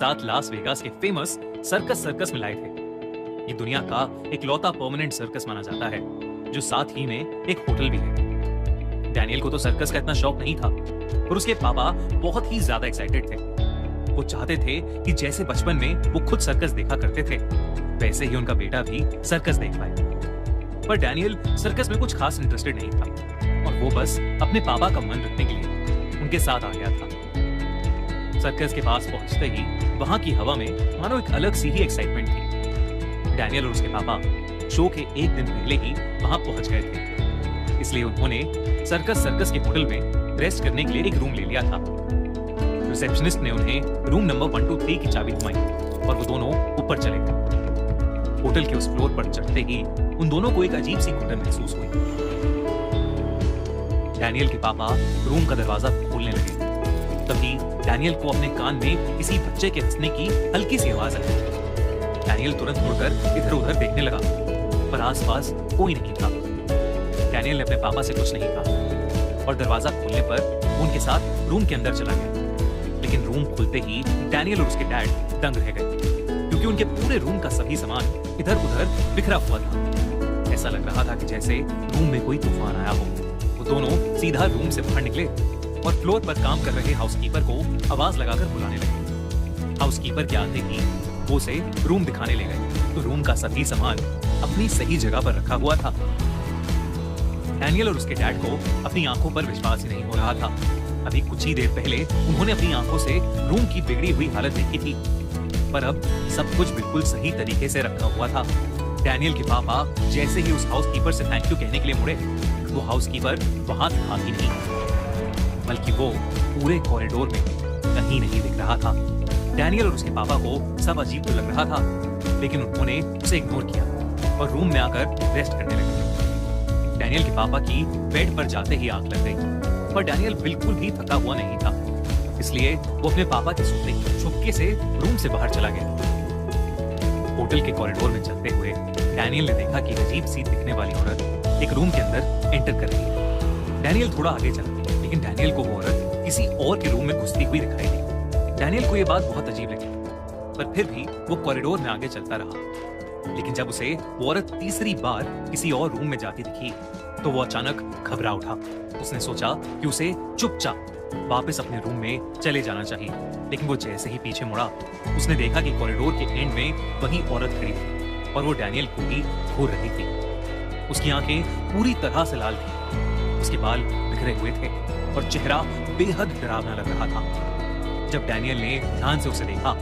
साथ Las Vegas के famous circus circus में लाए थे। ये दुनिया का इकलौता परमानेंट सर्कस माना जाता है, जो साथ ही में एक होटल भी है। डैनियल को तो सर्कस का इतना शौक नहीं था, पर उसके पापा बहुत ही ज्यादा एक्साइटेड थे। वो चाहते थे कि जैसे बचपन में वो खुद सर्कस देखा करते थे, वैसे ही उनका बेटा भी सर्कस देख पाए। पर डैनियल सर्कस में कुछ खास इंटरेस्टेड नहीं था और वो बस अपने पापा का मन रखने के लिए उनके साथ आ गया था। सर्कस के पास पहुंचते ही वहां की हवा में मानो एक अलग सी ही एक्साइटमेंट थी। डैनियल और उसके पापा शो के एक दिन पहले ही वहां पहुंच गए थे, इसलिए उन्होंने सर्कस सर्कस के होटल में रेस्ट करने के लिए एक रूम ले लिया था। रिसेप्शनिस्ट ने उन्हें रूम नंबर 123 की चाबी थमाई और वो दोनों ऊपर चले गए। होटल के उस फ्लोर पर चढ़ते ही उन दोनों को एक अजीब सी घुटन महसूस हुई। डैनियल के पापा रूम का दरवाजा खोलने लगे, तभी डैनियल को अपने कान में किसी बच्चे के हंसने की हल्की सी आवाज आई। डैनियल तुरंत मुड़कर इधर उधर देखने लगा, पर आसपास कोई नहीं था। डैनियल ने अपने पापा से कुछ नहीं कहा और दरवाजा खोलने पर वो उनके साथ रूम के अंदर चला गया। लेकिन रूम खुलते ही डैनियल और उसके डैड दंग रह गए, क्योंकि उनके पूरे रूम का सभी सामान इधर उधर बिखरा हुआ था। ऐसा लग रहा था कि जैसे रूम में कोई तूफान आया हो। वो दोनों सीधा रूम से बाहर निकले और फ्लोर पर काम कर रहे हाउसकीपर को आवाज लगाकर बुलाने लगे। हाउसकीपर के आते ही वो उसे रूम दिखाने ले गए, तो रूम का सभी सामान अपनी सही जगह पर रखा हुआ था। डैनियल और उसके डैड को अपनी आंखों पर विश्वास ही नहीं हो रहा था। अभी कुछ ही देर पहले उन्होंने अपनी आंखों से रूम की बिगड़ी हुई हालत देखी थी, पर अब सब कुछ बिल्कुल सही तरीके से रखा हुआ था। डैनियल के पापा जैसे ही उस हाउसकीपर से थैंक यू कहने के लिए मुड़े, वो हाउसकीपर वहां था ही नहीं, बल्कि वो पूरे कॉरिडोर में कहीं नहीं दिख रहा था। डैनियल और उसके पापा को सब अजीब तो लग रहा था, लेकिन उन्होंने उसे इग्नोर किया और रूम में आकर रेस्ट करने लगे। डैनियल के पापा की बेड पर जाते ही आंख लग गई, पर डैनियल बिल्कुल भी थका हुआ नहीं था, इसलिए वो अपने पापा के सुनते ही चुपके से रूम से बाहर चला गया। होटल के कॉरिडोर में चलते हुए डैनियल ने देखा कि अजीब सी दिखने वाली औरत एक रूम के अंदर एंटर कर रही है। डैनियल थोड़ा आगे चला, लेकिन डैनियल को वो औरत किसी और के रूम में घुसती हुई दिखाई दी। डैनियल को ये बात बहुत अजीब लगी, पर फिर भी वो कॉरिडोर में आगे चलता रहा। लेकिन जब उसे वो औरत तीसरी बार किसी और रूम में जाती दिखी, तो वो अचानक घबरा उठा। उसने सोचा कि उसे चुपचाप वापस अपने रूम में चले जाना चाहिए, लेकिन वो जैसे ही पीछे मुड़ा, उसने देखा कि कॉरिडोर के एंड में वही औरत खड़ी थी और वो डैनियल को ही घूर रही थी। उसकी आंखें पूरी तरह से लाल थी, उसके बाल बिखरे हुए थे और चेहरा बेहद डरावना लग रहा था। जब डैनियल ने ध्यान से उसे देखा,